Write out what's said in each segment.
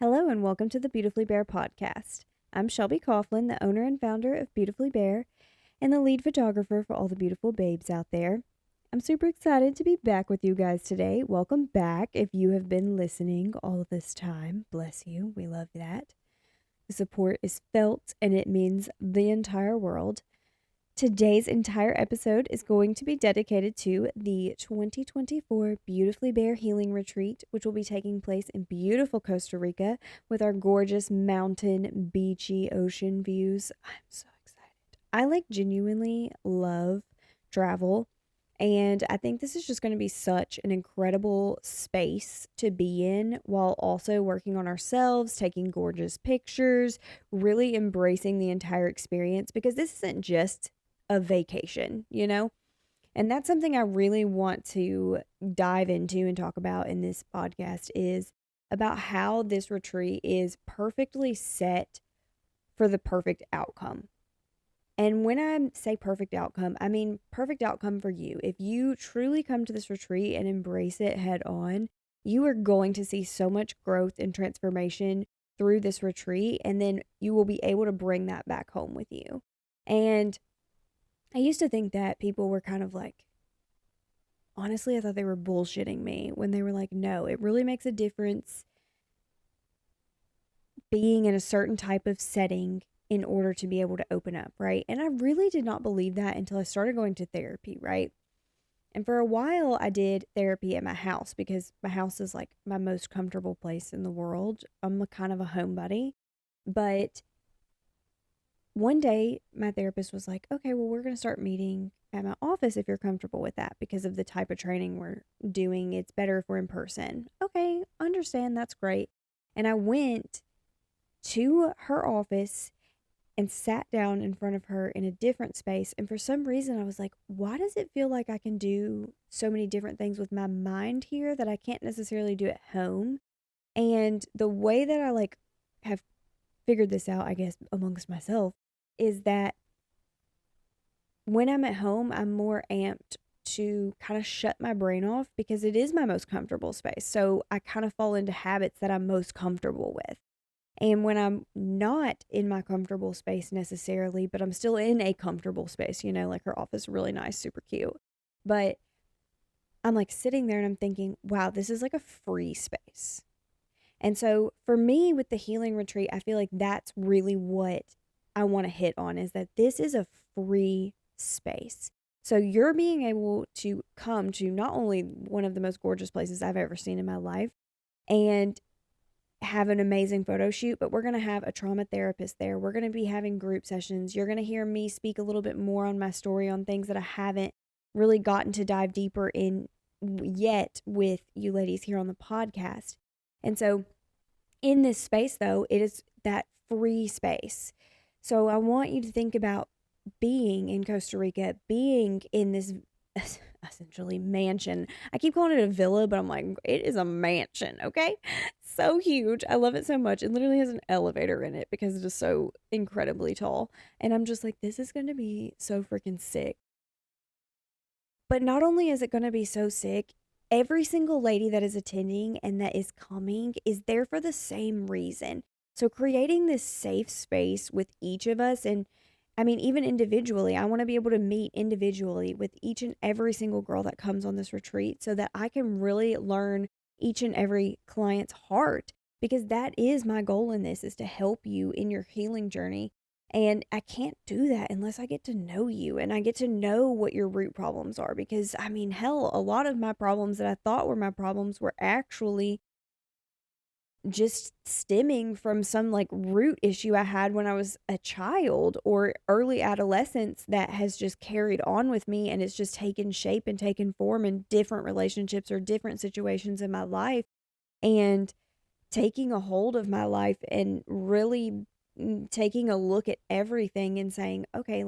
Hello and welcome to the Beautifully Bear podcast. I'm Shelby Coughlin, the owner and founder of Beautifully Bear and the lead photographer for all the beautiful babes out there. I'm super excited to be back with you guys today. Welcome back if you have been listening all of this time. Bless you. We love that. The support is felt and it means the entire world. Today's entire episode is going to be dedicated to the 2024 Beautifully Bear Healing Retreat, which will be taking place in beautiful Costa Rica with our gorgeous mountain, beachy ocean views. I'm so excited. I genuinely love travel, and I think this is just going to be such an incredible space to be in while also working on ourselves, taking gorgeous pictures, really embracing the entire experience because this isn't just a vacation. And that's something I really want to dive into and talk about in this podcast is about how this retreat is perfectly set for the perfect outcome. And when I say perfect outcome, I mean perfect outcome for you. If you truly come to this retreat and embrace it head on, you are going to see so much growth and transformation through this retreat, and then you will be able to bring that back home with you. And I used to think that people were kind of honestly, I thought they were bullshitting me when they were like, no, it really makes a difference being in a certain type of setting in order to be able to open up, right? And I really did not believe that until I started going to therapy, right? And for a while, I did therapy at my house because my house is my most comfortable place in the world. I'm a kind of a homebody. But one day, my therapist was like, okay, well, we're going to start meeting at my office if you're comfortable with that because of the type of training we're doing. It's better if we're in person. Okay, understand. That's great. And I went to her office and sat down in front of her in a different space. And for some reason, I was like, why does it feel like I can do so many different things with my mind here that I can't necessarily do at home? And the way that I have figured this out, I guess, amongst myself is that when I'm at home, I'm more amped to kind of shut my brain off because it is my most comfortable space. So I kind of fall into habits that I'm most comfortable with. And when I'm not in my comfortable space necessarily, but I'm still in a comfortable space, like her office, really nice, super cute. But I'm sitting there and I'm thinking, wow, this is like a free space. And so for me with the healing retreat, I feel like that's really what I want to hit on is that this is a free space. So you're being able to come to not only one of the most gorgeous places I've ever seen in my life and have an amazing photo shoot, but we're going to have a trauma therapist there. We're going to be having group sessions. You're going to hear me speak a little bit more on my story on things that I haven't really gotten to dive deeper in yet with you ladies here on the podcast. And so in this space, though, it is that free space. So I want you to think about being in Costa Rica, being in this essentially mansion. I keep calling it a villa, but I'm like, it is a mansion, okay? So huge. I love it so much. It literally has an elevator in it because it is so incredibly tall. And I'm just like, this is going to be so freaking sick. But not only is it going to be so sick, every single lady that is attending and that is coming is there for the same reason. So creating this safe space with each of us, and I mean, even individually, I want to be able to meet individually with each and every single girl that comes on this retreat so that I can really learn each and every client's heart because that is my goal in this is to help you in your healing journey. And I can't do that unless I get to know you and I get to know what your root problems are. Because, I mean, hell, a lot of my problems that I thought were my problems were actually just stemming from some root issue I had when I was a child or early adolescence that has just carried on with me and it's just taken shape and taken form in different relationships or different situations in my life. And taking a hold of my life and really taking a look at everything and saying, okay,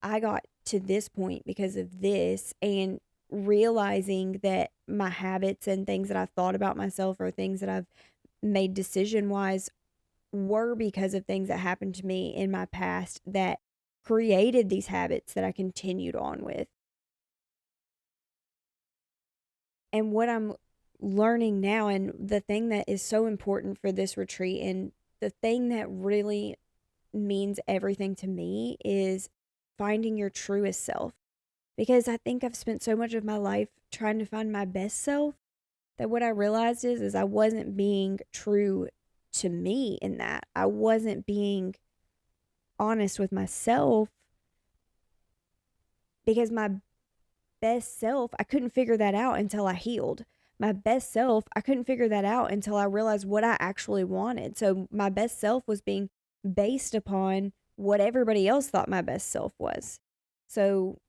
I got to this point because of this, and realizing that my habits and things that I've thought about myself or things that I've made decision wise were because of things that happened to me in my past that created these habits that I continued on with. And what I'm learning now, and the thing that is so important for this retreat, and the thing that really means everything to me, is finding your truest self. Because I think I've spent so much of my life trying to find my best self that what I realized is I wasn't being true to me in that. I wasn't being honest with myself, because my best self, I couldn't figure that out until I healed. My best self, I couldn't figure that out until I realized what I actually wanted. So my best self was being based upon what everybody else thought my best self was. So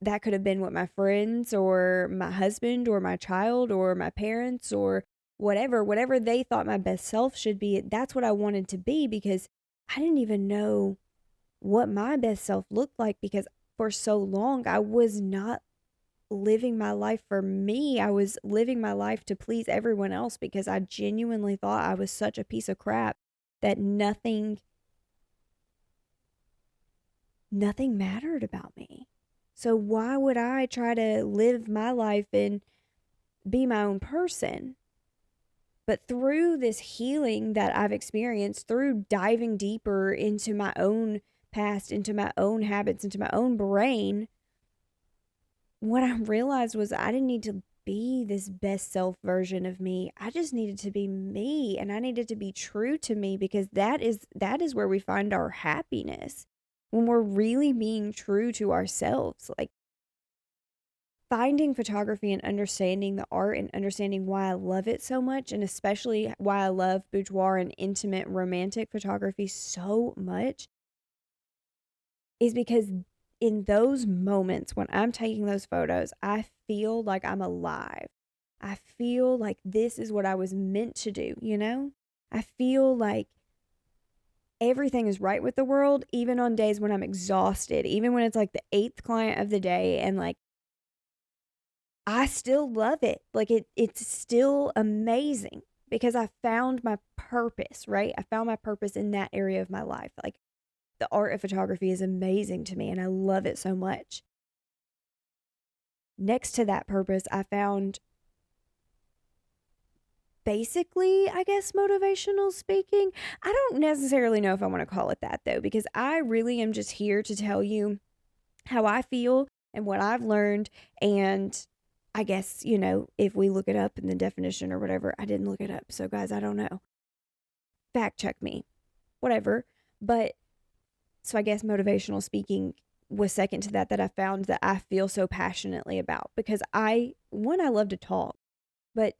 that could have been what my friends or my husband or my child or my parents or whatever they thought my best self should be. That's what I wanted to be, because I didn't even know what my best self looked like, because for so long I was not living my life for me. I was living my life to please everyone else, because I genuinely thought I was such a piece of crap that nothing mattered about me. So why would I try to live my life and be my own person? But through this healing that I've experienced, through diving deeper into my own past, into my own habits, into my own brain, what I realized was I didn't need to be this best self version of me. I just needed to be me, and I needed to be true to me, because that is where we find our happiness, when we're really being true to ourselves. Like, finding photography and understanding the art and understanding why I love it so much, and especially why I love boudoir and intimate romantic photography so much, is because in those moments when I'm taking those photos, I feel like I'm alive. I feel like this is what I was meant to do, you know? I feel like everything is right with the world, even on days when I'm exhausted, even when it's like the 8th client of the day, and like, I still love it. Like, it's still amazing, because I found my purpose, right? I found my purpose in that area of my life. Like, the art of photography is amazing to me, and I love it so much. Next to that purpose, I found, basically, I guess, motivational speaking. I don't necessarily know if I want to call it that, though, because I really am just here to tell you how I feel and what I've learned. And I guess, if we look it up in the definition or whatever, I didn't look it up. So, guys, I don't know. Fact check me. Whatever. But so I guess motivational speaking was second to that I found that I feel so passionately about, because I love to talk, but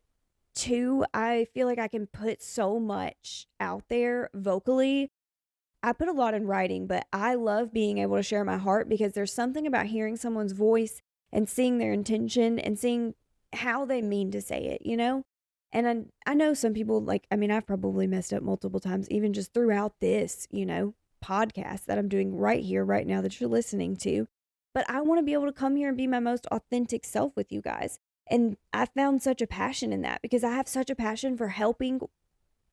2, I feel like I can put so much out there vocally. I put a lot in writing, but I love being able to share my heart, because there's something about hearing someone's voice and seeing their intention and seeing how they mean to say it, you know? And I know some people, like, I mean, I've probably messed up multiple times, even just throughout this, podcast that I'm doing right here, right now, that you're listening to. But I want to be able to come here and be my most authentic self with you guys. And I found such a passion in that, because I have such a passion for helping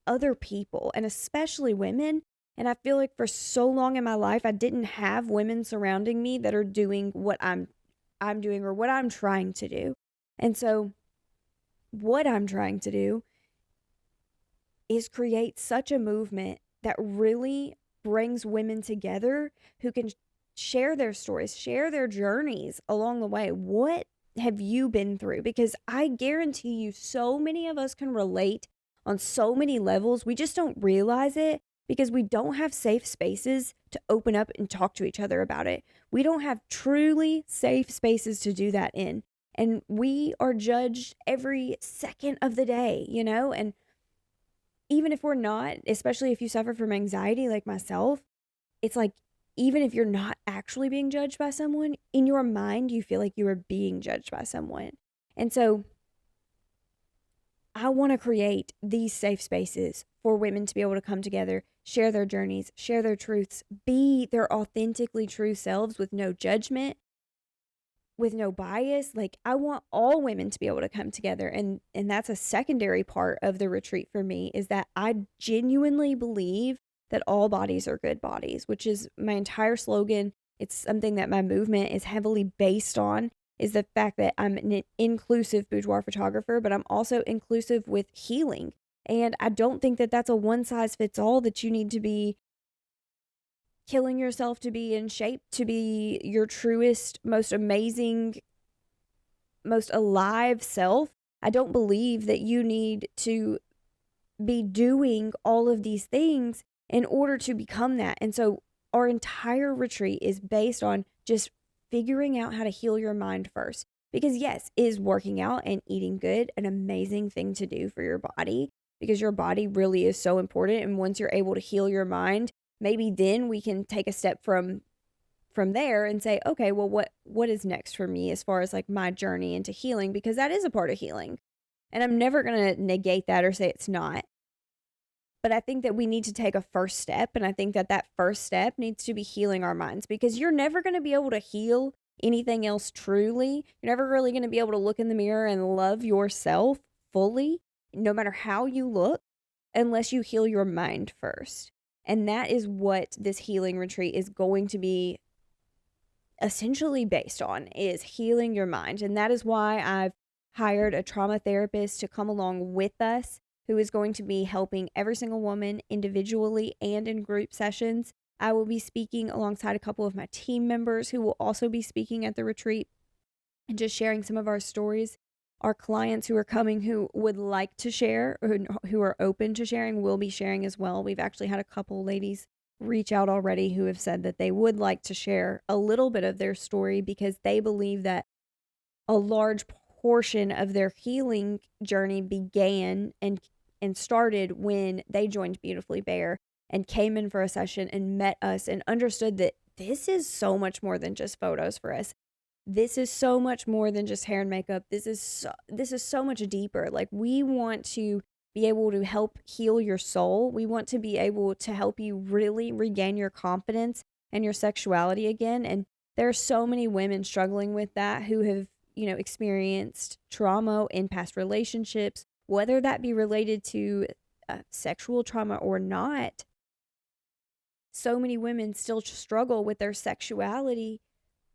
other people, and especially women. And I feel like for so long in my life, I didn't have women surrounding me that are doing what I'm doing, or what I'm trying to do. And so what I'm trying to do is create such a movement that really brings women together, who can share their stories, share their journeys along the way. What have you been through? Because I guarantee you, so many of us can relate on so many levels. We just don't realize it, because we don't have safe spaces to open up and talk to each other about it. We don't have truly safe spaces to do that in. And we are judged every second of the day, And even if we're not, especially if you suffer from anxiety like myself, it's like, even if you're not actually being judged by someone, in your mind, you feel like you are being judged by someone. And so I want to create these safe spaces for women to be able to come together, share their journeys, share their truths, be their authentically true selves, with no judgment, with no bias. Like, I want all women to be able to come together. And that's a secondary part of the retreat for me, is that I genuinely believe that all bodies are good bodies, which is my entire slogan. It's something that my movement is heavily based on. is the fact that I'm an inclusive boudoir photographer, but I'm also inclusive with healing. And I don't think that that's a one size fits all, that you need to be killing yourself to be in shape, to be your truest, most amazing, most alive self. I don't believe that you need to be doing all of these things in order to become that. And so our entire retreat is based on just figuring out how to heal your mind first. Because, yes, is working out and eating good an amazing thing to do for your body? Because your body really is so important. And once you're able to heal your mind, maybe then we can take a step from there and say, okay, well, what is next for me as far as like my journey into healing? Because that is a part of healing. And I'm never going to negate that or say it's not. But I think that we need to take a first step. And I think that that first step needs to be healing our minds, because you're never going to be able to heal anything else truly. You're never really going to be able to look in the mirror and love yourself fully, no matter how you look, unless you heal your mind first. And that is what this healing retreat is going to be essentially based on, is healing your mind. And that is why I've hired a trauma therapist to come along with us, who is going to be helping every single woman individually and in group sessions. I will be speaking alongside a couple of my team members who will also be speaking at the retreat and just sharing some of our stories. Our clients who are coming who would like to share, or who are open to sharing, will be sharing as well. We've actually had a couple ladies reach out already who have said that they would like to share a little bit of their story, because they believe that a large portion of their healing journey began and started when they joined Beautifully Bare and came in for a session and met us and understood that this is so much more than just photos for us. This is so much more than just hair and makeup. This is so much deeper. Like, we want to be able to help heal your soul. We want to be able to help you really regain your confidence and your sexuality again. And there are so many women struggling with that, who have, experienced trauma in past relationships, whether that be related to sexual trauma or not. So many women still struggle with their sexuality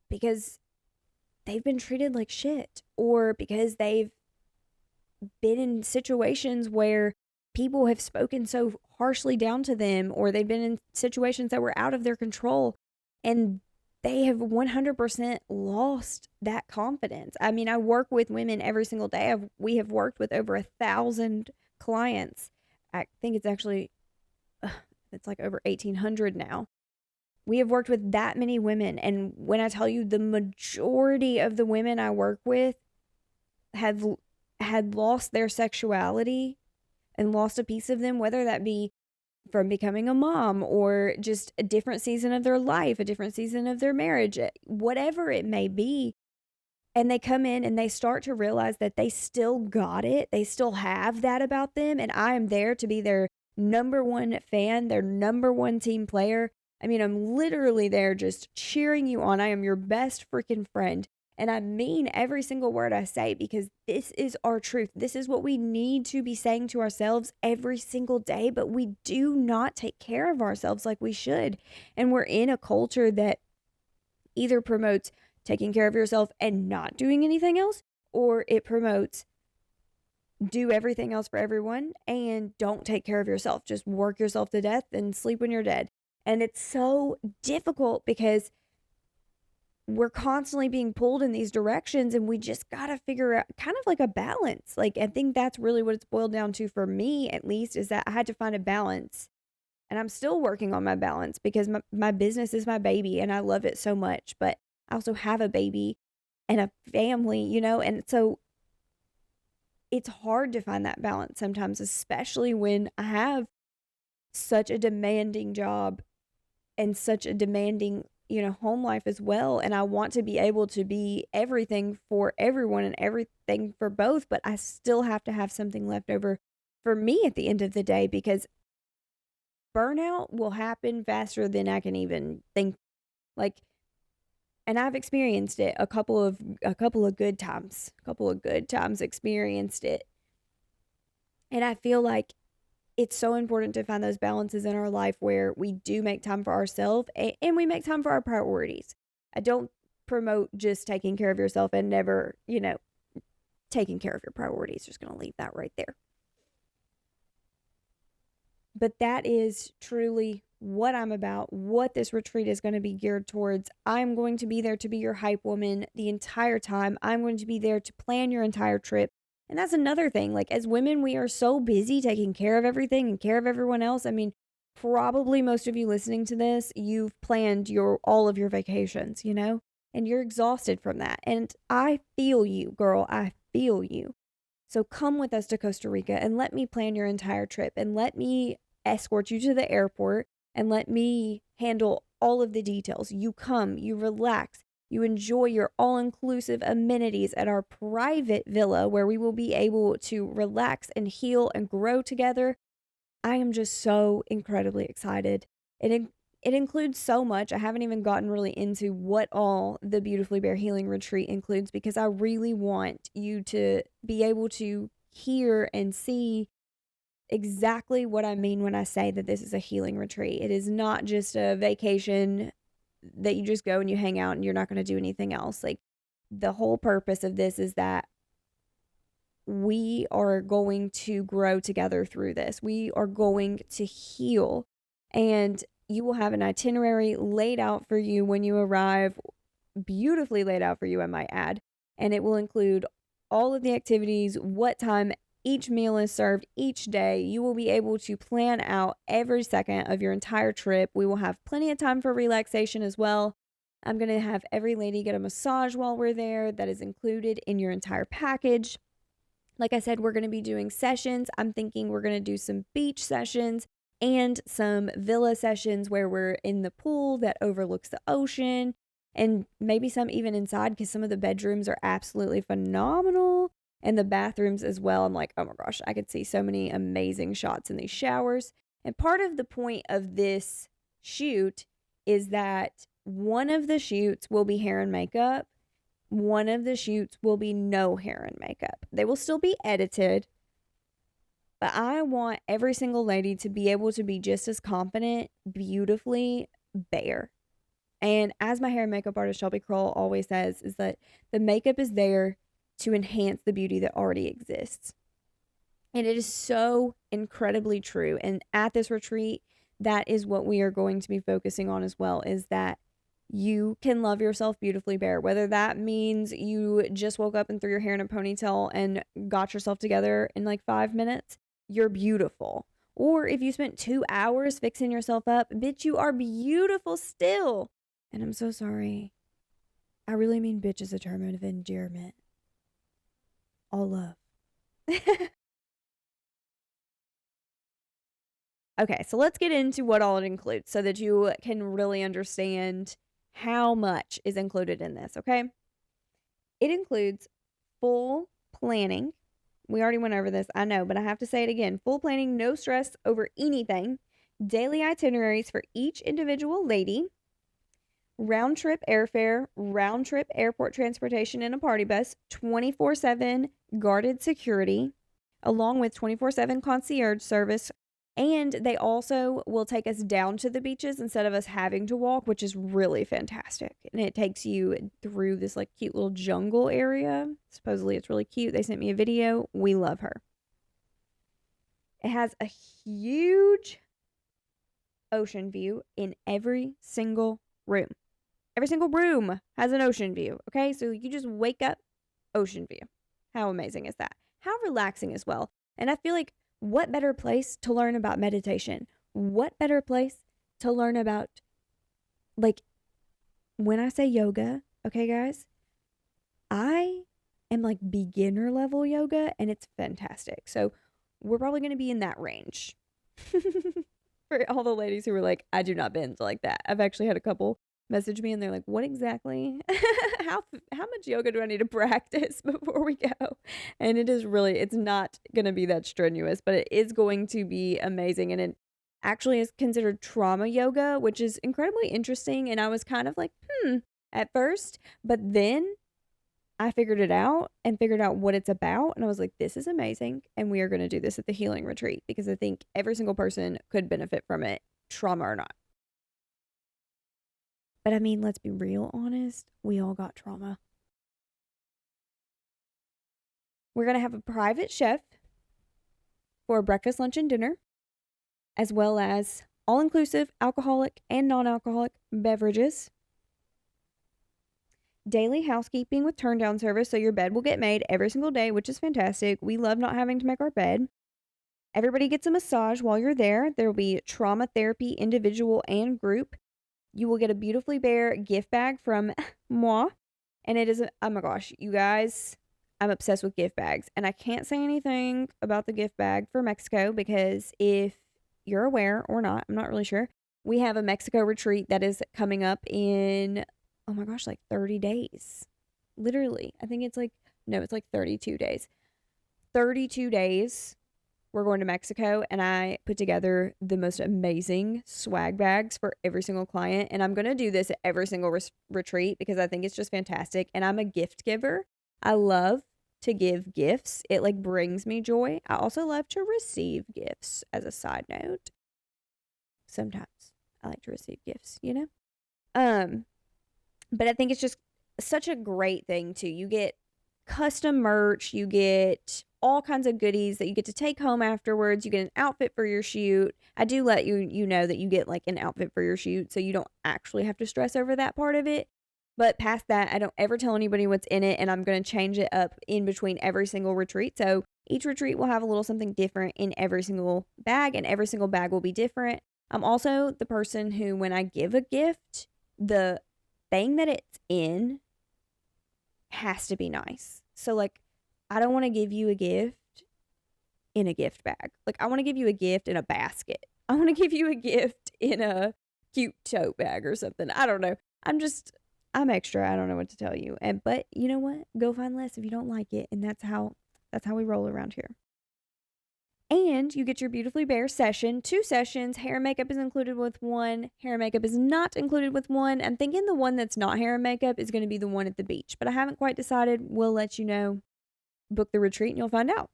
because they've been treated like shit, or because they've been in situations where people have spoken so harshly down to them, or they've been in situations that were out of their control, and they have 100% lost that confidence. I mean, I work with women every single day. We have worked with over 1,000 clients. I think it's actually, it's like over 1,800 now. We have worked with that many women. And when I tell you, the majority of the women I work with have had lost their sexuality and lost a piece of them, whether that be from becoming a mom, or just a different season of their life, a different season of their marriage, whatever it may be. And they come in and they start to realize that they still got it. They still have that about them. And I am there to be their number one fan, their number one team player. I mean, I'm literally there just cheering you on. I am your best freaking friend. And I mean every single word I say, because this is our truth. This is what we need to be saying to ourselves every single day, but we do not take care of ourselves like we should. And we're in a culture that either promotes taking care of yourself and not doing anything else, or it promotes do everything else for everyone and don't take care of yourself. Just work yourself to death and sleep when you're dead. And it's so difficult because we're constantly being pulled in these directions, and we just got to figure out kind of like a balance. Like, I think that's really what it's boiled down to for me, at least, is that I had to find a balance. And I'm still working on my balance, because my business is my baby and I love it so much. But I also have a baby and a family, and so it's hard to find that balance sometimes, especially when I have such a demanding job and such a demanding home life as well. And I want to be able to be everything for everyone and everything for both, but I still have to have something left over for me at the end of the day, because burnout will happen faster than I can even think. Like, and I've experienced it a couple of good times experienced it. And I feel like it's so important to find those balances in our life where we do make time for ourselves and we make time for our priorities. I don't promote just taking care of yourself and never, taking care of your priorities. Just going to leave that right there. But that is truly what I'm about, what this retreat is going to be geared towards. I'm going to be there to be your hype woman the entire time. I'm going to be there to plan your entire trip. And that's another thing. Like, as women, we are so busy taking care of everything and care of everyone else. I mean, probably most of you listening to this, you've planned all of your vacations, and you're exhausted from that. And I feel you, girl. I feel you. So come with us to Costa Rica and let me plan your entire trip and let me escort you to the airport and let me handle all of the details. You come, you relax, you enjoy your all-inclusive amenities at our private villa where we will be able to relax and heal and grow together. I am just so incredibly excited. It includes so much. I haven't even gotten really into what all the Beautifully Bare Healing Retreat includes because I really want you to be able to hear and see exactly what I mean when I say that this is a healing retreat. It is not just a vacation that you just go and you hang out and you're not going to do anything else. Like, the whole purpose of this is that we are going to grow together through this. We are going to heal, and you will have an itinerary laid out for you when you arrive, beautifully laid out for you, I might add, and it will include all of the activities, what time each meal is served each day. You will be able to plan out every second of your entire trip. We will have plenty of time for relaxation as well. I'm going to have every lady get a massage while we're there. That is included in your entire package. Like I said, we're going to be doing sessions. I'm thinking we're going to do some beach sessions and some villa sessions where we're in the pool that overlooks the ocean, and maybe some even inside because some of the bedrooms are absolutely phenomenal, and the bathrooms as well. I'm like, oh my gosh, I could see so many amazing shots in these showers. And part of the point of this shoot is that one of the shoots will be hair and makeup. One of the shoots will be no hair and makeup. They will still be edited, but I want every single lady to be able to be just as confident, beautifully bare. And as my hair and makeup artist Shelby Kroll always says, is that the makeup is there to enhance the beauty that already exists. And it is so incredibly true. And at this retreat, that is what we are going to be focusing on as well, is that you can love yourself beautifully bare, whether that means you just woke up and threw your hair in a ponytail and got yourself together in like 5 minutes, you're beautiful. Or if you spent 2 hours fixing yourself up, bitch, you are beautiful still. And I'm so sorry. I really mean bitch as a term of endearment. All love. Okay, so let's get into what all it includes so that you can really understand how much is included in this, okay? It includes full planning. We already went over this, I know, but I have to say it again. Full planning, no stress over anything. Daily itineraries for each individual lady. Round trip airfare, round trip airport transportation in a party bus, 24/7 guarded security, along with 24/7 concierge service. And they also will take us down to the beaches instead of us having to walk, which is really fantastic. And it takes you through this like cute little jungle area. Supposedly it's really cute. They sent me a video. We love her. It has a huge ocean view in every single room. Every single room has an ocean view, okay? So you just wake up, ocean view. How amazing is that? How relaxing as well. And I feel like, what better place to learn about meditation? What better place to learn about, like, when I say yoga, okay, guys, I am like beginner level yoga, and it's fantastic. So we're probably going to be in that range. For all the ladies who were like, I do not binge like that. I've actually had a couple message me and they're like, what exactly? how much yoga do I need to practice before we go? And it is really, it's not going to be that strenuous, but it is going to be amazing. And it actually is considered trauma yoga, which is incredibly interesting. And I was kind of like, at first, but then I figured it out and figured out what it's about. And I was like, this is amazing. And we are going to do this at the healing retreat because I think every single person could benefit from it, trauma or not. But I mean, let's be real honest. We all got trauma. We're going to have a private chef for breakfast, lunch, and dinner, as well as all inclusive alcoholic and non alcoholic beverages. Daily housekeeping with turn down service, so your bed will get made every single day, which is fantastic. We love not having to make our bed. Everybody gets a massage while you're there. There will be trauma therapy, individual and group. You will get a Beautifully Bare gift bag from moi. And it is, oh my gosh, you guys, I'm obsessed with gift bags. And I can't say anything about the gift bag for Mexico because if you're aware or not, I'm not really sure. We have a Mexico retreat that is coming up in, oh my gosh, like 30 days. Literally. I think it's like, no, it's like 32 days. 32 days. We're going to Mexico, and I put together the most amazing swag bags for every single client. And I'm going to do this at every single retreat because I think it's just fantastic. And I'm a gift giver. I love to give gifts. It like brings me joy. I also love to receive gifts as a side note. Sometimes I like to receive gifts, you know? But I think it's just such a great thing too. You get custom merch, you get all kinds of goodies that you get to take home afterwards. You get an outfit for your shoot. I do let you know that you get like an outfit for your shoot, so you don't actually have to stress over that part of it. But past that, I don't ever tell anybody what's in it, and I'm going to change it up in between every single retreat. So each retreat will have a little something different in every single bag, and every single bag will be different. I'm also the person who, when I give a gift, the thing that it's in has to be nice. So like, I don't want to give you a gift in a gift bag. Like, I want to give you a gift in a basket. I want to give you a gift in a cute tote bag or something. I don't know. I'm extra. I don't know what to tell you. But you know what? Go find less if you don't like it. And that's how we roll around here. And you get your Beautifully Bare session, 2 sessions. Hair and makeup is included with one. Hair and makeup is not included with one. I'm thinking the one that's not hair and makeup is going to be the one at the beach, but I haven't quite decided. We'll let you know. Book the retreat and you'll find out.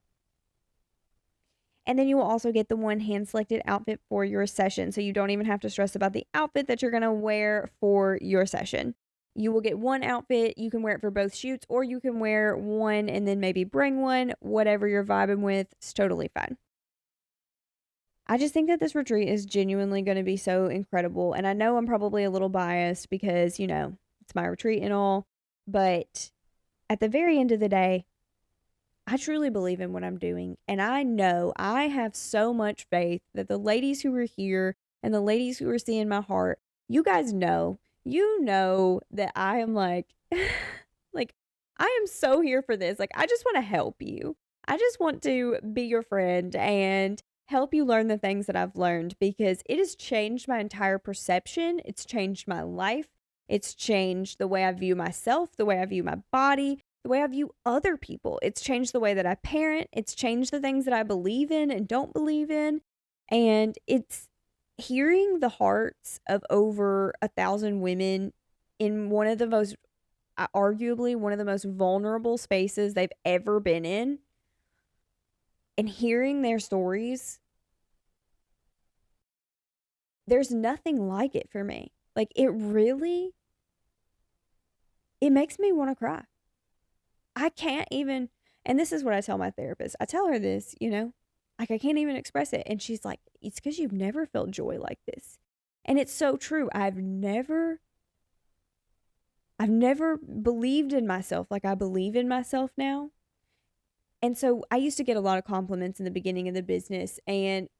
And then you will also get the one hand-selected outfit for your session, so you don't even have to stress about the outfit that you're going to wear for your session. You will get one outfit. You can wear it for both shoots, or you can wear one and then maybe bring one. Whatever you're vibing with, it's totally fine. I just think that this retreat is genuinely going to be so incredible. And I know I'm probably a little biased because, you know, it's my retreat and all. But at the very end of the day, I truly believe in what I'm doing. And I know I have so much faith that the ladies who are here and the ladies who are seeing my heart, you guys know, that I am like, like, I am so here for this. Like, I just want to help you. I just want to be your friend and help you learn the things that I've learned because it has changed my entire perception. It's changed my life. It's changed the way I view myself, the way I view my body, the way I view other people. It's changed the way that I parent. It's changed the things that I believe in and don't believe in. And it's hearing the hearts of over 1,000 women in one of the most, arguably one of the most vulnerable spaces they've ever been in, and hearing their stories, there's nothing like it for me. Like, it makes me want to cry. I can't even, and this is what I tell my therapist. I tell her this, you know, like I can't even express it. And she's like, it's because you've never felt joy like this. And it's so true. I've never believed in myself like I believe in myself now. And so I used to get a lot of compliments in the beginning of the business, and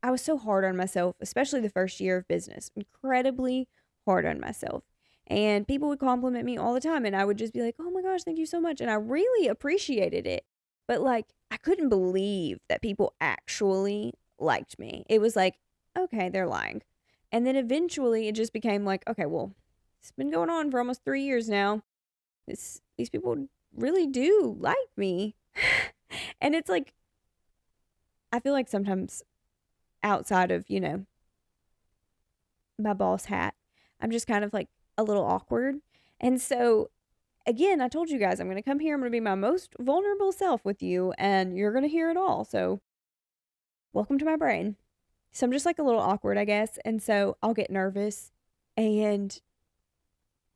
I was so hard on myself, especially the first year of business, incredibly hard on myself. And people would compliment me all the time, and I would just be like, oh my gosh, thank you so much. And I really appreciated it. But like, I couldn't believe that people actually liked me. It was like, okay, they're lying. And then eventually it just became like, okay, well, it's been going on for almost 3 years now. These people really do like me. And it's like, I feel like sometimes outside of, you know, my boss hat, I'm just kind of like a little awkward. And so, again, I told you guys, I'm going to come here. I'm going to be my most vulnerable self with you, and you're going to hear it all. So, welcome to my brain. So, I'm just like a little awkward, I guess. And so, I'll get nervous. And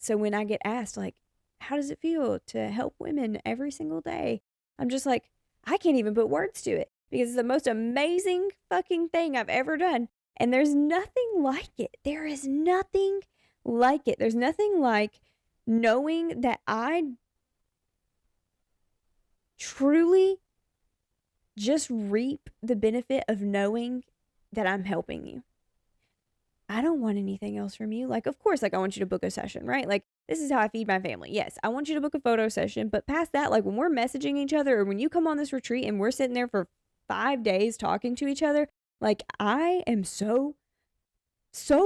So when I get asked, like, how does it feel to help women every single day? I'm just like, I can't even put words to it because it's the most amazing fucking thing I've ever done. And there's nothing like it. There is nothing like it. There's nothing like knowing that I truly just reap the benefit of knowing that I'm helping you. I don't want anything else from you. Like, of course, like, I want you to book a session, right? Like, this is how I feed my family. Yes, I want you to book a photo session, but past that, like, when we're messaging each other or when you come on this retreat and we're sitting there for 5 days talking to each other, like, I am so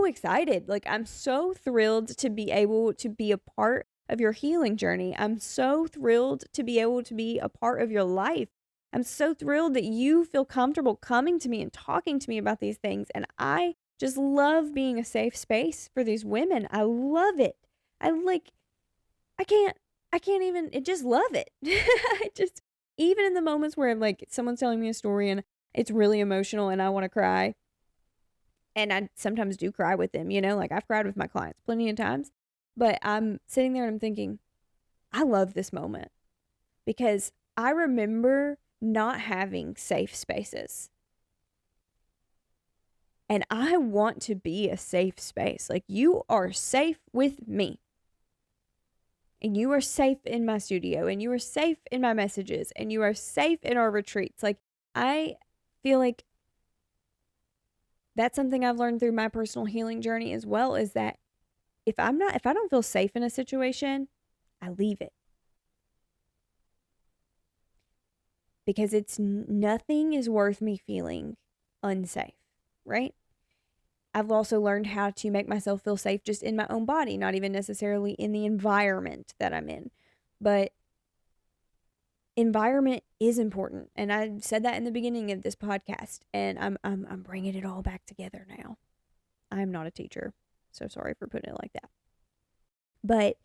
excited. Like, I'm so thrilled to be able to be a part of your healing journey. I'm so thrilled to be able to be a part of your life. I'm so thrilled that you feel comfortable coming to me and talking to me about these things. And I just love being a safe space for these women. I love it. I like, I can't even, I just love it. I just, even in the moments where like someone's telling me a story and it's really emotional and I want to cry, and I sometimes do cry with them, like I've cried with my clients plenty of times, but I'm sitting there and I'm thinking, I love this moment because I remember not having safe spaces. And I want to be a safe space. Like, you are safe with me. And you are safe in my studio. And you are safe in my messages. And you are safe in our retreats. Like, I feel like that's something I've learned through my personal healing journey as well, is that if I don't feel safe in a situation, I leave it. Because nothing is worth me feeling unsafe, right? I've also learned how to make myself feel safe just in my own body, not even necessarily in the environment that I'm in. But environment is important, and I said that in the beginning of this podcast, and I'm bringing it all back together now. I'm not a teacher, so sorry for putting it like that. But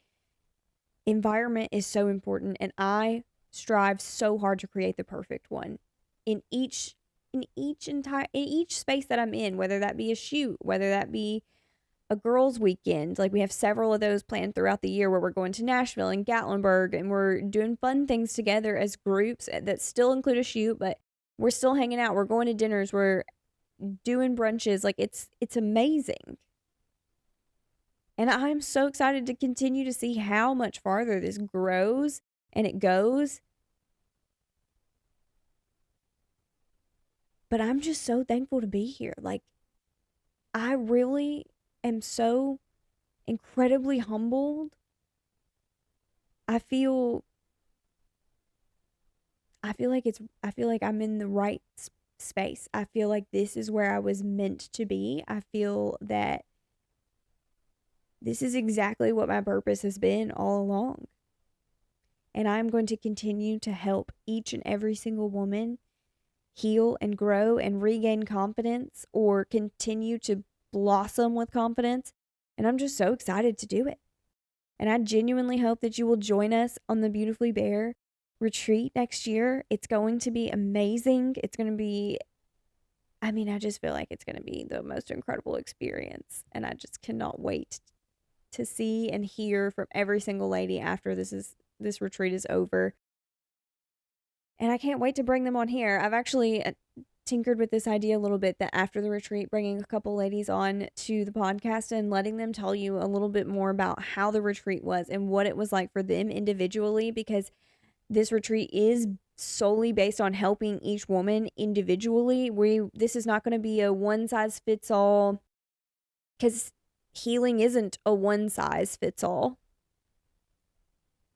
environment is so important, and I strive so hard to create the perfect one in each space that I'm in, whether that be a shoot, whether that be a girls' weekend. Like, we have several of those planned throughout the year where we're going to Nashville and Gatlinburg, and we're doing fun things together as groups that still include a shoot, but we're still hanging out. We're going to dinners. We're doing brunches. Like, it's amazing. And I'm so excited to continue to see how much farther this grows and it goes. But I'm just so thankful to be here. Like, I really am so incredibly humbled. I feel like I'm in the right space. I feel like this is where I was meant to be. I feel that this is exactly what my purpose has been all along. And I'm going to continue to help each and every single woman heal and grow and regain confidence, or continue to blossom with confidence. And I'm just so excited to do it. And I genuinely hope that you will join us on the Beautifully Bare retreat next year. It's going to be amazing. It's going to be, I just feel like it's going to be the most incredible experience. And I just cannot wait to see and hear from every single lady after this retreat is over. And I can't wait to bring them on here. I've actually tinkered with this idea a little bit, that after the retreat, bringing a couple ladies on to the podcast and letting them tell you a little bit more about how the retreat was and what it was like for them individually, because this retreat is solely based on helping each woman individually. This is not going to be a one size fits all, because healing isn't a one size fits all.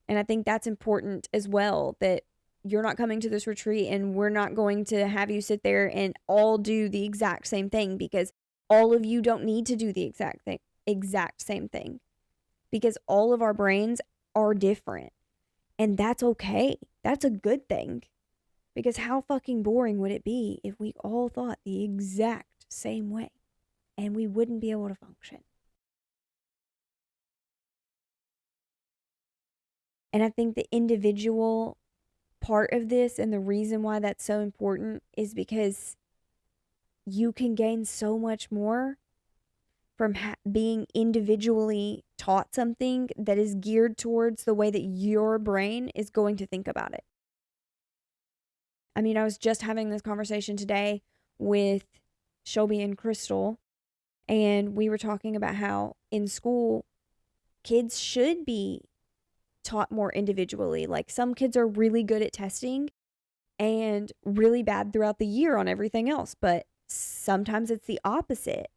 And I think that's important as well, that you're not coming to this retreat and we're not going to have you sit there and all do the exact same thing, because all of you don't need to do the exact same thing, because all of our brains are different, and that's okay. That's a good thing, because how fucking boring would it be if we all thought the exact same way, and we wouldn't be able to function. And I think the individual part of this, and the reason why that's so important, is because you can gain so much more from being individually taught something that is geared towards the way that your brain is going to think about it. I mean, I was just having this conversation today with Shelby and Crystal, and we were talking about how in school, kids should be taught more individually. Like, some kids are really good at testing and really bad throughout the year on everything else, but sometimes it's the opposite.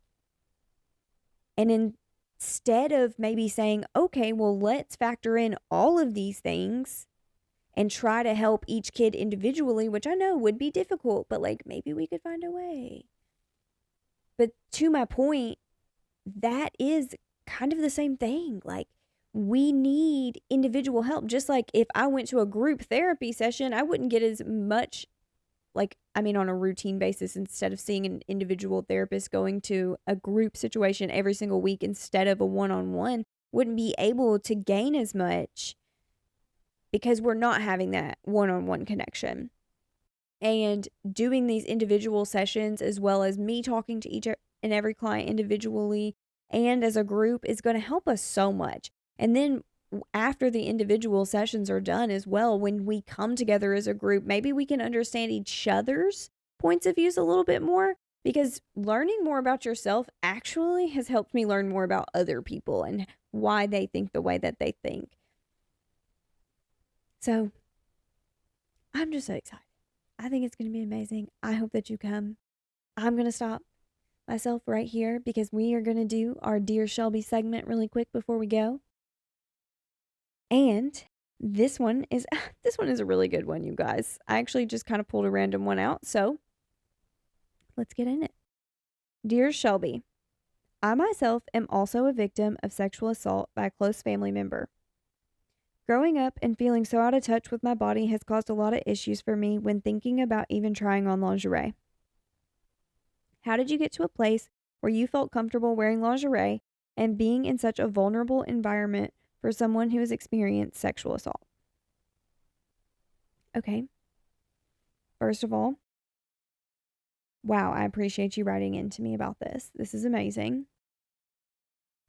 And instead of maybe saying, okay, well, let's factor in all of these things and try to help each kid individually, which I know would be difficult, but like maybe we could find a way. But to my point, that is kind of the same thing. Like, we need individual help. Just like if I went to a group therapy session, I wouldn't get as much, like, I mean, on a routine basis, instead of seeing an individual therapist, going to a group situation every single week instead of a one-on-one, wouldn't be able to gain as much because we're not having that one-on-one connection. And doing these individual sessions, as well as me talking to each and every client individually and as a group, is going to help us so much. And then after the individual sessions are done as well, when we come together as a group, maybe we can understand each other's points of views a little bit more, because learning more about yourself actually has helped me learn more about other people and why they think the way that they think. So I'm just so excited. I think it's going to be amazing. I hope that you come. I'm going to stop myself right here because we are going to do our Dear Shelby segment really quick before we go. And this one is a really good one, you guys. I actually just kind of pulled a random one out, so let's get in it. Dear Shelby, I myself am also a victim of sexual assault by a close family member. Growing up and feeling so out of touch with my body has caused a lot of issues for me when thinking about even trying on lingerie. How did you get to a place where you felt comfortable wearing lingerie and being in such a vulnerable environment for someone who has experienced sexual assault? Okay. First of all, wow, I appreciate you writing into me about this. This is amazing.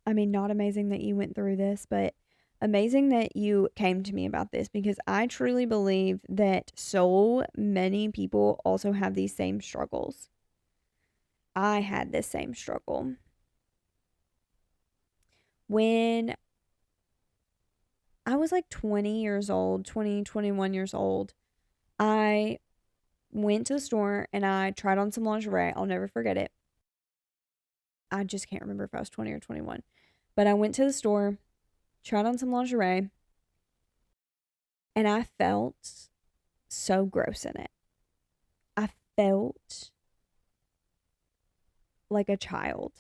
I mean, not amazing that you went through this, but amazing that you came to me about this, because I truly believe that so many people also have these same struggles. I had this same struggle. When I was like 20 years old, 20, 21 years old, I went to the store and I tried on some lingerie. I'll never forget it. I just can't remember if I was 20 or 21. But I went to the store, tried on some lingerie, and I felt so gross in it. I felt like a child.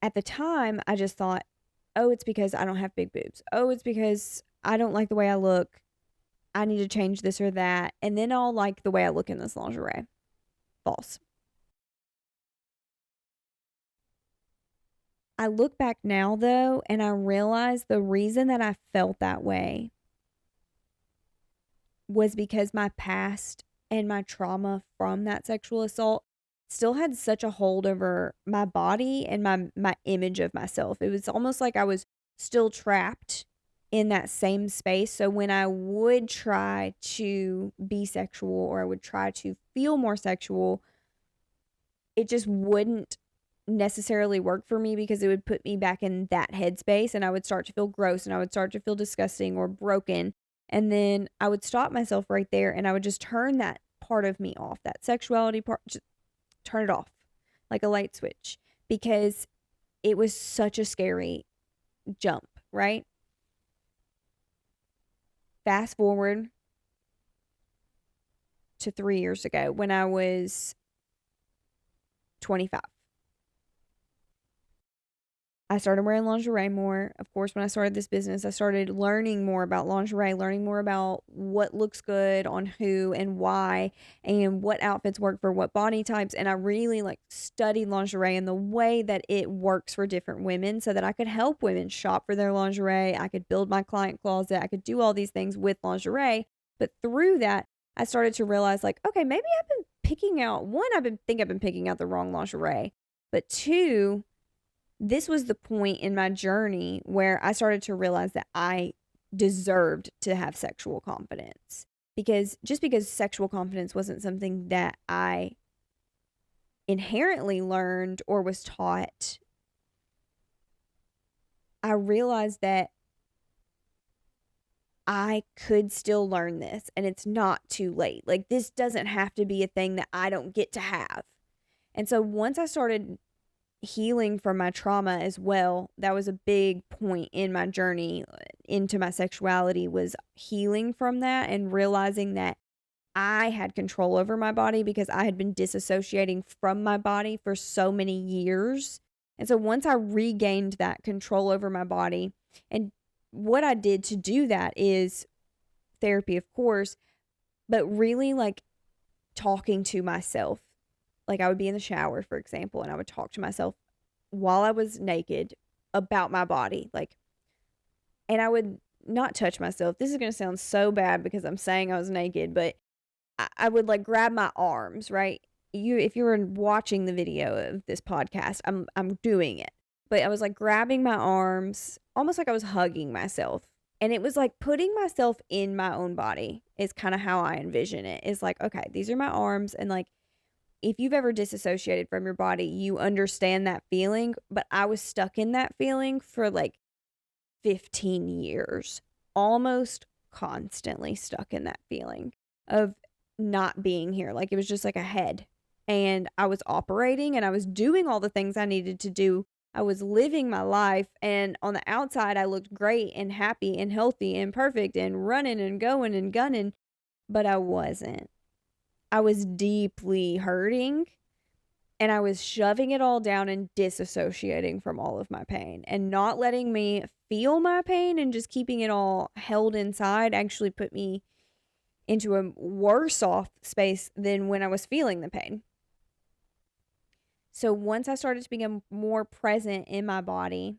At the time, I just thought, oh, it's because I don't have big boobs. Oh, it's because I don't like the way I look. I need to change this or that. And then I'll like the way I look in this lingerie. False. I look back now, though, and I realize the reason that I felt that way was because my past and my trauma from that sexual assault still had such a hold over my body and my image of myself. It was almost like I was still trapped in that same space. So when I would try to be sexual, or I would try to feel more sexual, it just wouldn't necessarily work for me, because it would put me back in that headspace and I would start to feel gross and I would start to feel disgusting or broken. And then I would stop myself right there and I would just turn that part of me off, that sexuality part, just turn it off like a light switch, because it was such a scary jump, right? Fast forward to 3 years ago when I was 25. I started wearing lingerie more. Of course, when I started this business, I started learning more about lingerie, learning more about what looks good on who and why, and what outfits work for what body types. And I really studied lingerie and the way that it works for different women, so that I could help women shop for their lingerie. I could build my client closet. I could do all these things with lingerie. But through that, I started to realize, okay, maybe I've been picking out the wrong lingerie. But two, this was the point in my journey where I started to realize that I deserved to have sexual confidence. Because just because sexual confidence wasn't something that I inherently learned or was taught, I realized that I could still learn this and it's not too late. Like, this doesn't have to be a thing that I don't get to have. And so once I started healing from my trauma as well, that was a big point in my journey into my sexuality, was healing from that and realizing that I had control over my body because I had been disassociating from my body for so many years. And so once I regained that control over my body, and what I did to do that is therapy, of course, but really like talking to myself. Like, I would be in the shower, for example, and I would talk to myself while I was naked about my body. Like, and I would not touch myself. This is going to sound so bad because I'm saying I was naked, but I would like grab my arms, right? If you were watching the video of this podcast, I'm doing it. But I was like grabbing my arms, almost like I was hugging myself. And it was like putting myself in my own body is kind of how I envision it. It's like, okay, these are my arms. And like, if you've ever disassociated from your body, you understand that feeling. But I was stuck in that feeling for like 15 years, almost constantly stuck in that feeling of not being here. Like, it was just like a head. And I was operating and I was doing all the things I needed to do. I was living my life. And on the outside, I looked great and happy and healthy and perfect and running and going and gunning. But I wasn't. I was deeply hurting and I was shoving it all down and disassociating from all of my pain, and not letting me feel my pain and just keeping it all held inside actually put me into a worse off space than when I was feeling the pain. So once I started to become more present in my body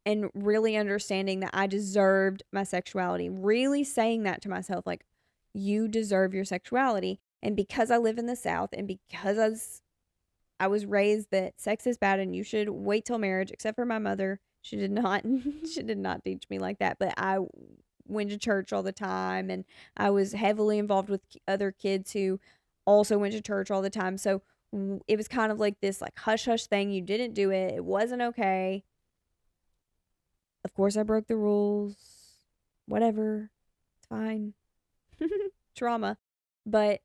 and really understanding that I deserved my sexuality, really saying that to myself, like, you deserve your sexuality. And because I live in the South and because I was raised that sex is bad and you should wait till marriage, except for my mother. She did not she did not teach me like that, but I went to church all the time and I was heavily involved with other kids who also went to church all the time. So it was kind of like this like hush hush thing. You didn't do it. It wasn't okay. Of course I broke the rules. Whatever. It's fine. Trauma. But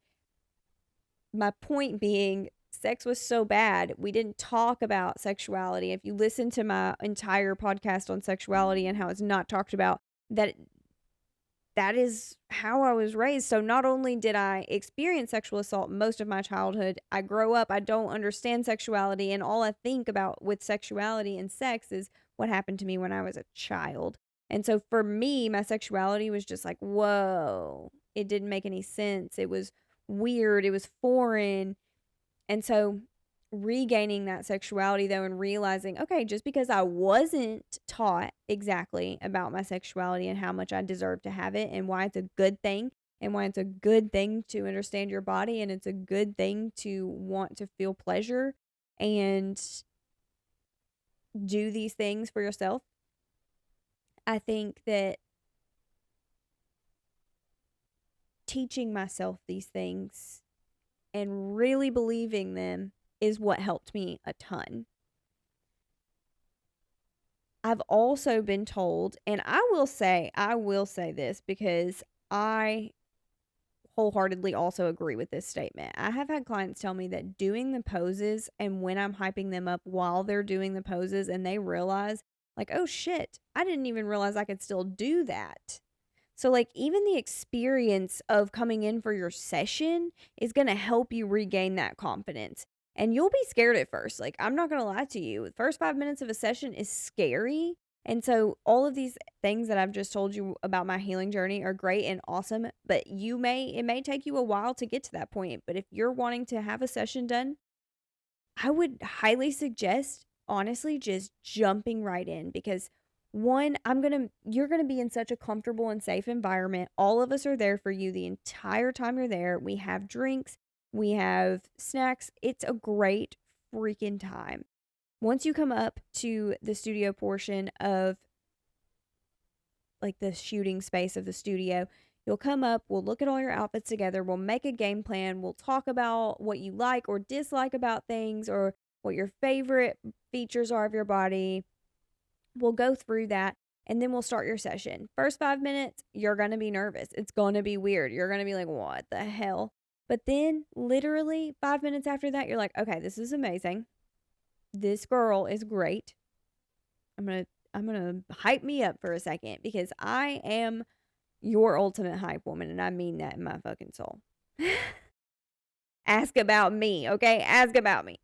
my point being, sex was so bad. We didn't talk about sexuality. If you listen to my entire podcast on sexuality and how it's not talked about, that is how I was raised. So not only did I experience sexual assault most of my childhood, I grow up, I don't understand sexuality, and all I think about with sexuality and sex is what happened to me when I was a child. And so for me, my sexuality was just like, whoa, it didn't make any sense. It was weird. It was foreign. And so regaining that sexuality though and realizing, okay, just because I wasn't taught exactly about my sexuality and how much I deserve to have it and why it's a good thing and why it's a good thing to understand your body and it's a good thing to want to feel pleasure and do these things for yourself. I think that teaching myself these things and really believing them is what helped me a ton. I've also been told, and I will say this because I wholeheartedly also agree with this statement. I have had clients tell me that doing the poses and when I'm hyping them up while they're doing the poses and they realize, like, oh shit, I didn't even realize I could still do that. So, like, even the experience of coming in for your session is going to help you regain that confidence. And you'll be scared at first. Like, I'm not going to lie to you. The first 5 minutes of a session is scary. And so, all of these things that I've just told you about my healing journey are great and awesome. But it may take you a while to get to that point. But if you're wanting to have a session done, I would highly suggest, honestly, just jumping right in because one, you're going to be in such a comfortable and safe environment. All of us are there for you the entire time you're there. We have drinks, we have snacks. It's a great freaking time. Once you come up to the studio portion of like the shooting space of the studio, you'll come up, we'll look at all your outfits together, we'll make a game plan, we'll talk about what you like or dislike about things or what your favorite features are of your body. We'll go through that and then we'll start your session. First 5 minutes, you're going to be nervous. It's going to be weird. You're going to be like, what the hell? But then literally 5 minutes after that, you're like, okay, this is amazing. This girl is great. I'm going to hype me up for a second because I am your ultimate hype woman, and I mean that in my fucking soul. Ask about me, okay? Ask about me.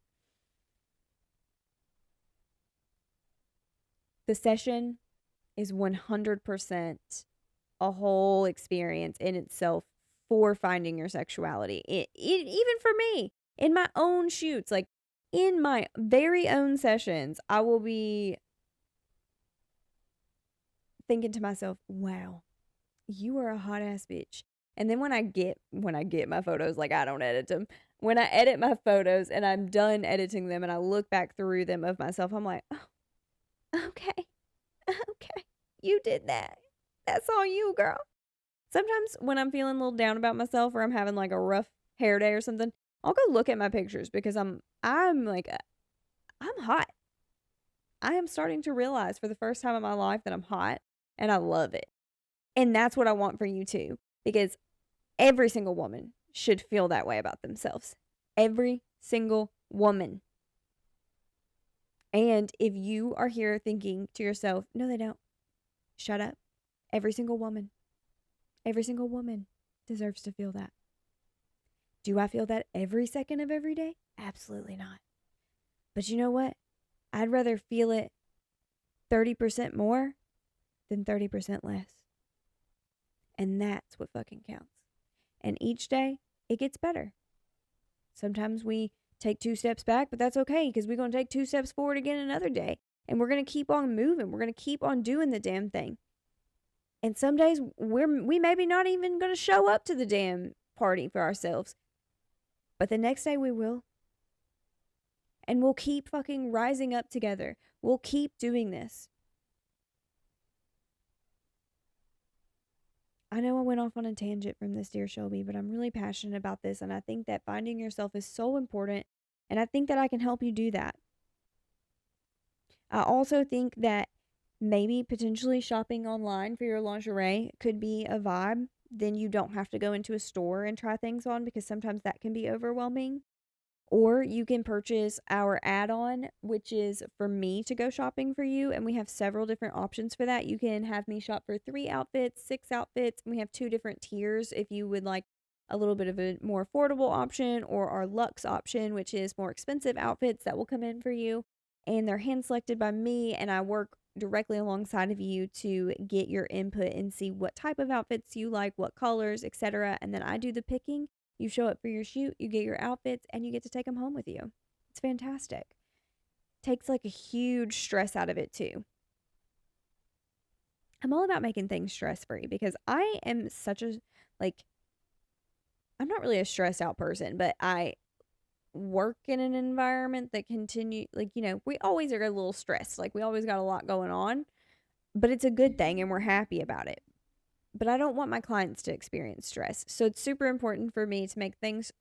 The session is 100% a whole experience in itself for finding your sexuality. Even for me, in my own shoots, like in my very own sessions, I will be thinking to myself, wow, you are a hot ass bitch. And then when I get my photos, like I don't edit them. When I edit my photos and I'm done editing them and I look back through them of myself, I'm like, oh, okay, okay, you did that. That's all you, girl. Sometimes when I'm feeling a little down about myself or I'm having like a rough hair day or something, I'll go look at my pictures because I'm like, I'm hot. I am starting to realize for the first time in my life that I'm hot and I love it. And that's what I want for you too, because every single woman should feel that way about themselves. Every single woman. And if you are here thinking to yourself, no, they don't, shut up. Every single woman deserves to feel that. Do I feel that every second of every day? Absolutely not. But you know what? I'd rather feel it 30% more than 30% less. And that's what fucking counts. And each day, it gets better. Sometimes we take 2 steps back, but that's okay because we're going to take 2 steps forward again another day. And we're going to keep on moving. We're going to keep on doing the damn thing. And some days, we maybe not even going to show up to the damn party for ourselves. But the next day, we will. And we'll keep fucking rising up together. We'll keep doing this. I know I went off on a tangent from this, dear Shelby, but I'm really passionate about this. And I think that finding yourself is so important. And I think that I can help you do that. I also think that maybe potentially shopping online for your lingerie could be a vibe. Then you don't have to go into a store and try things on because sometimes that can be overwhelming. Or you can purchase our add-on, which is for me to go shopping for you. And we have several different options for that. You can have me shop for 3 outfits, 6 outfits. And we have 2 different tiers if you would like a little bit of a more affordable option, or our luxe option, which is more expensive outfits that will come in for you. And they're hand selected by me, and I work directly alongside of you to get your input and see what type of outfits you like, what colors, etc. And then I do the picking. You show up for your shoot, you get your outfits, and you get to take them home with you. It's fantastic. Takes like a huge stress out of it too. I'm all about making things stress-free because I am such a, like, I'm not really a stressed out person, but I work in an environment that we always are a little stressed. Like, we always got a lot going on, but it's a good thing and we're happy about it. But I don't want my clients to experience stress. So it's super important for me to make things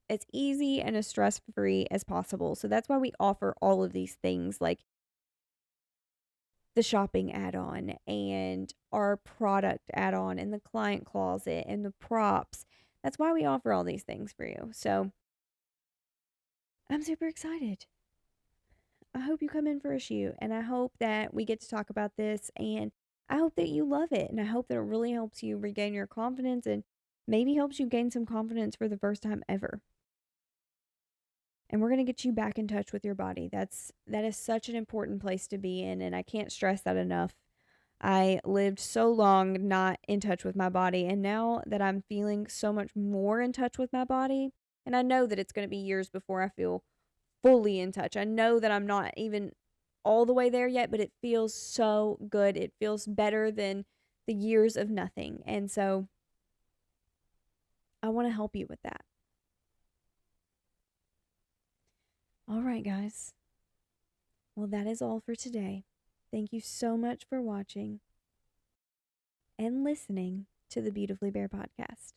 as easy and as stress-free as possible. So that's why we offer all of these things like the shopping add-on and our product add-on and the client closet and the props. That's why we offer all these things for you. So I'm super excited. I hope you come in for a shoot, and I hope that we get to talk about this, and I hope that you love it, and I hope that it really helps you regain your confidence and maybe helps you gain some confidence for the first time ever. And we're going to get you back in touch with your body. That is such an important place to be in, and I can't stress that enough. I lived so long not in touch with my body, and now that I'm feeling so much more in touch with my body, and I know that it's going to be years before I feel fully in touch. I know that I'm not even all the way there yet, but it feels so good. It feels better than the years of nothing. And so I want to help you with that. All right. right, guys. Well, that is all for today. Thank you so much for watching and listening to the Beautifully Bare podcast.